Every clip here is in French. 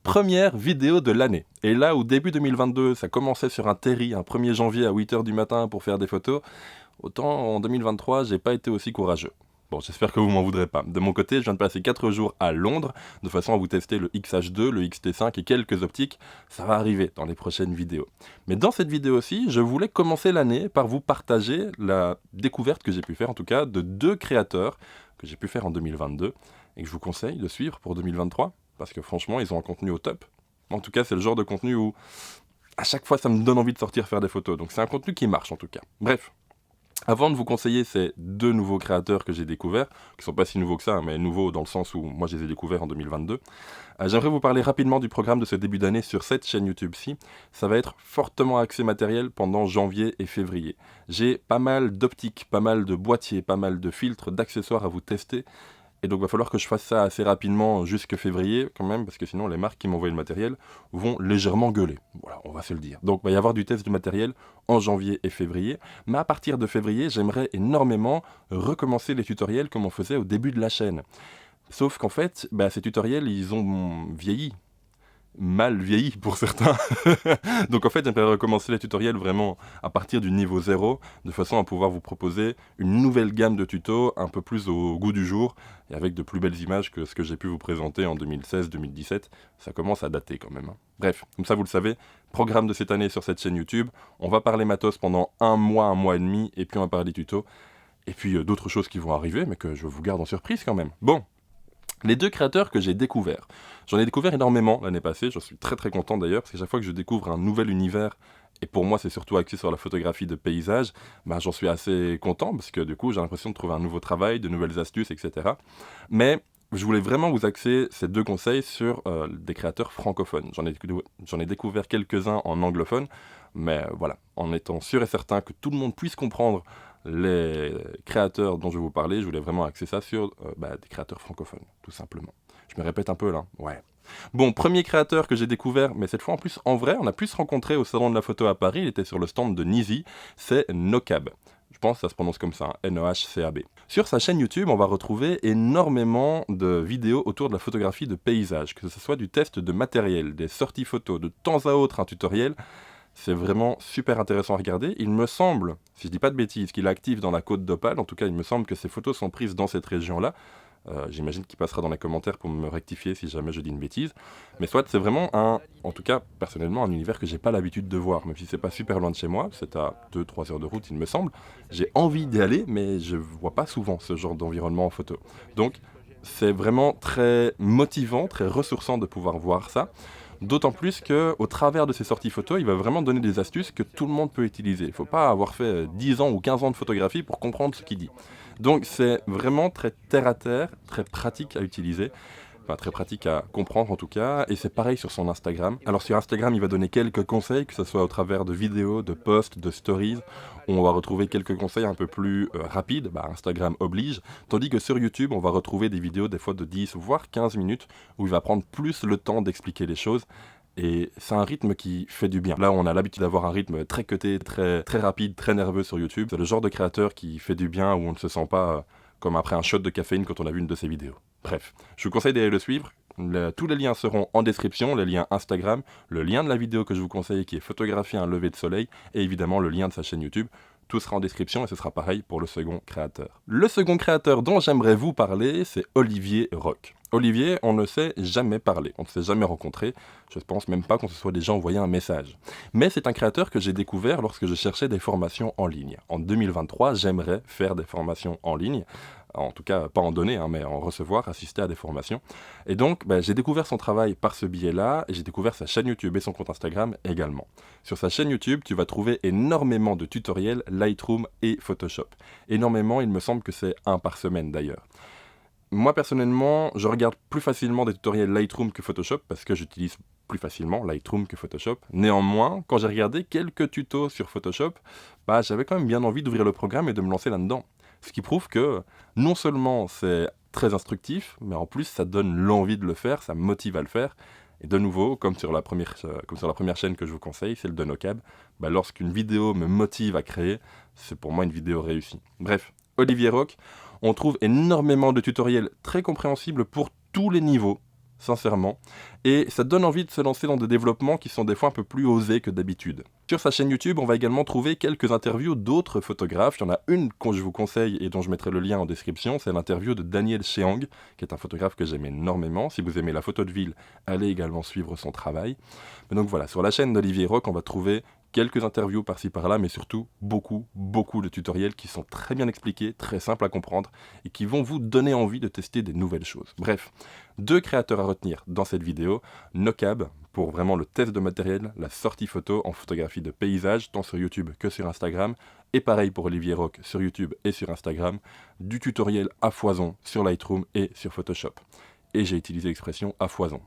première vidéo de l'année. Et là où début 2022, ça commençait sur un terri, un 1er janvier à 8h du matin pour faire des photos, autant en 2023, j'ai pas été aussi courageux. Bon, j'espère que vous m'en voudrez pas. De mon côté, je viens de passer 4 jours à Londres, de façon à vous tester le XH2, le XT5 et quelques optiques. Ça va arriver dans les prochaines vidéos. Mais dans cette vidéo aussi, je voulais commencer l'année par vous partager la découverte que j'ai pu faire, en tout cas, de 2 créateurs que j'ai pu faire en 2022 et que je vous conseille de suivre pour 2023, parce que franchement, ils ont un contenu au top. En tout cas, c'est le genre de contenu où, à chaque fois, ça me donne envie de sortir faire des photos. Donc c'est un contenu qui marche, en tout cas. Bref. Avant de vous conseiller ces 2 nouveaux créateurs que j'ai découverts, qui sont pas si nouveaux que ça, mais nouveaux dans le sens où moi je les ai découverts en 2022, j'aimerais vous parler rapidement du programme de ce début d'année sur cette chaîne YouTube-ci. Ça va être fortement axé matériel pendant janvier et février. J'ai pas mal d'optiques, pas mal de boîtiers, pas mal de filtres, d'accessoires à vous tester. Et donc il va falloir que je fasse ça assez rapidement jusque février quand même, parce que sinon les marques qui m'envoient le matériel vont légèrement gueuler. Voilà, on va se le dire. Donc il va y avoir du test du matériel en janvier et février. Mais à partir de février, j'aimerais énormément recommencer les tutoriels comme on faisait au début de la chaîne. Sauf qu'en fait, ces tutoriels, ils ont vieilli. Mal vieilli pour certains. Donc en fait, j'aimerais recommencer les tutoriels vraiment à partir du niveau 0, de façon à pouvoir vous proposer une nouvelle gamme de tutos un peu plus au goût du jour et avec de plus belles images que ce que j'ai pu vous présenter en 2016-2017. Ça commence à dater quand même. Bref, comme ça vous le savez, programme de cette année sur cette chaîne YouTube. On va parler matos pendant un mois et demi, et puis on va parler tutos. Et puis d'autres choses qui vont arriver, mais que je vous garde en surprise quand même. Bon. Les 2 créateurs que j'ai découverts. J'en ai découvert énormément l'année passée, je suis très content d'ailleurs, parce que chaque fois que je découvre un nouvel univers, et pour moi c'est surtout axé sur la photographie de paysage, j'en suis assez content, parce que du coup j'ai l'impression de trouver un nouveau travail, de nouvelles astuces, etc. Mais je voulais vraiment vous axer ces 2 conseils sur des créateurs francophones. J'en ai découvert quelques-uns en anglophone, mais voilà, en étant sûr et certain que tout le monde puisse comprendre les créateurs dont je vais vous parler, je voulais vraiment axer ça sur des créateurs francophones, tout simplement. Je me répète un peu là, ouais. Bon, premier créateur que j'ai découvert, mais cette fois en plus en vrai, on a pu se rencontrer au salon de la photo à Paris, il était sur le stand de Nizi, c'est Nocab. Je pense que ça se prononce comme ça, N-O-H-C-A-B. Sur sa chaîne YouTube, on va retrouver énormément de vidéos autour de la photographie de paysage, que ce soit du test de matériel, des sorties photos, de temps à autre un tutoriel. C'est vraiment super intéressant à regarder. Il me semble, si je dis pas de bêtises, qu'il est actif dans la Côte d'Opale. En tout cas, il me semble que ses photos sont prises dans cette région-là. J'imagine qu'il passera dans les commentaires pour me rectifier si jamais je dis une bêtise. Mais soit c'est vraiment en tout cas, personnellement, un univers que j'ai pas l'habitude de voir. Même si c'est pas super loin de chez moi, c'est à 2-3 heures de route, il me semble. J'ai envie d'y aller, mais je vois pas souvent ce genre d'environnement en photo. Donc, c'est vraiment très motivant, très ressourçant de pouvoir voir ça. D'autant plus qu'au travers de ces sorties photos, il va vraiment donner des astuces que tout le monde peut utiliser. Il ne faut pas avoir fait 10 ans ou 15 ans de photographie pour comprendre ce qu'il dit. Donc c'est vraiment très terre à terre, très pratique à utiliser. Enfin, très pratique à comprendre en tout cas, et c'est pareil sur son Instagram. Alors sur Instagram, il va donner quelques conseils, que ce soit au travers de vidéos, de posts, de stories, où on va retrouver quelques conseils un peu plus rapides, Instagram oblige, tandis que sur YouTube, on va retrouver des vidéos des fois de 10 voire 15 minutes, où il va prendre plus le temps d'expliquer les choses, et c'est un rythme qui fait du bien. Là, on a l'habitude d'avoir un rythme très cuté, très rapide, très nerveux sur YouTube. C'est le genre de créateur qui fait du bien, où on ne se sent pas comme après un shot de caféine quand on a vu une de ses vidéos. Bref, je vous conseille d'aller le suivre. Tous les liens seront en description, les liens Instagram, le lien de la vidéo que je vous conseille qui est photographier un lever de soleil, et évidemment le lien de sa chaîne YouTube. Tout sera en description et ce sera pareil pour le second créateur. Le second créateur dont j'aimerais vous parler, c'est Olivier Roch. Olivier, on ne s'est jamais parlé, on ne s'est jamais rencontré, je ne pense même pas qu'on se soit déjà envoyé un message. Mais c'est un créateur que j'ai découvert lorsque je cherchais des formations en ligne. En 2023, j'aimerais faire des formations en ligne, en tout cas pas en donner, mais en recevoir, assister à des formations. Et donc j'ai découvert son travail par ce biais-là, et j'ai découvert sa chaîne YouTube et son compte Instagram également. Sur sa chaîne YouTube, tu vas trouver énormément de tutoriels Lightroom et Photoshop. Énormément, il me semble que c'est un par semaine d'ailleurs. Moi personnellement, je regarde plus facilement des tutoriels Lightroom que Photoshop parce que j'utilise plus facilement Lightroom que Photoshop. Néanmoins, quand j'ai regardé quelques tutos sur Photoshop, j'avais quand même bien envie d'ouvrir le programme et de me lancer là-dedans. Ce qui prouve que non seulement c'est très instructif, mais en plus ça donne l'envie de le faire, ça motive à le faire. Et de nouveau, comme sur la première chaîne que je vous conseille, celle de Nocab, lorsqu'une vidéo me motive à créer, c'est pour moi une vidéo réussie. Bref, Olivier Roch, on trouve énormément de tutoriels très compréhensibles pour tous les niveaux. sincèrement, et ça donne envie de se lancer dans des développements qui sont des fois un peu plus osés que d'habitude. Sur sa chaîne YouTube, on va également trouver quelques interviews d'autres photographes. Il y en a une que je vous conseille et dont je mettrai le lien en description, c'est l'interview de Daniel Cheang, qui est un photographe que j'aime énormément. Si vous aimez la photo de ville, allez également suivre son travail. Mais donc voilà, sur la chaîne d'Olivier Roch, on va trouver quelques interviews par-ci par-là, mais surtout beaucoup de tutoriels qui sont très bien expliqués, très simples à comprendre et qui vont vous donner envie de tester des nouvelles choses. Bref, 2 créateurs à retenir dans cette vidéo. Nocab, pour vraiment le test de matériel, la sortie photo en photographie de paysage, tant sur YouTube que sur Instagram. Et pareil pour Olivier Roch sur YouTube et sur Instagram. Du tutoriel à foison sur Lightroom et sur Photoshop. Et j'ai utilisé l'expression à foison.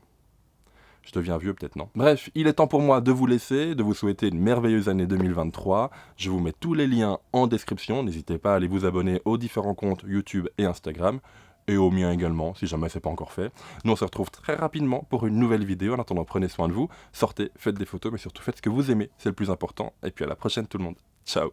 Je deviens vieux peut-être, non? Bref, il est temps pour moi de vous laisser, de vous souhaiter une merveilleuse année 2023. Je vous mets tous les liens en description. N'hésitez pas à aller vous abonner aux différents comptes YouTube et Instagram. Et au mien également, si jamais c'est pas encore fait. Nous on se retrouve très rapidement pour une nouvelle vidéo. En attendant, prenez soin de vous, sortez, faites des photos, mais surtout faites ce que vous aimez, c'est le plus important. Et puis à la prochaine tout le monde. Ciao!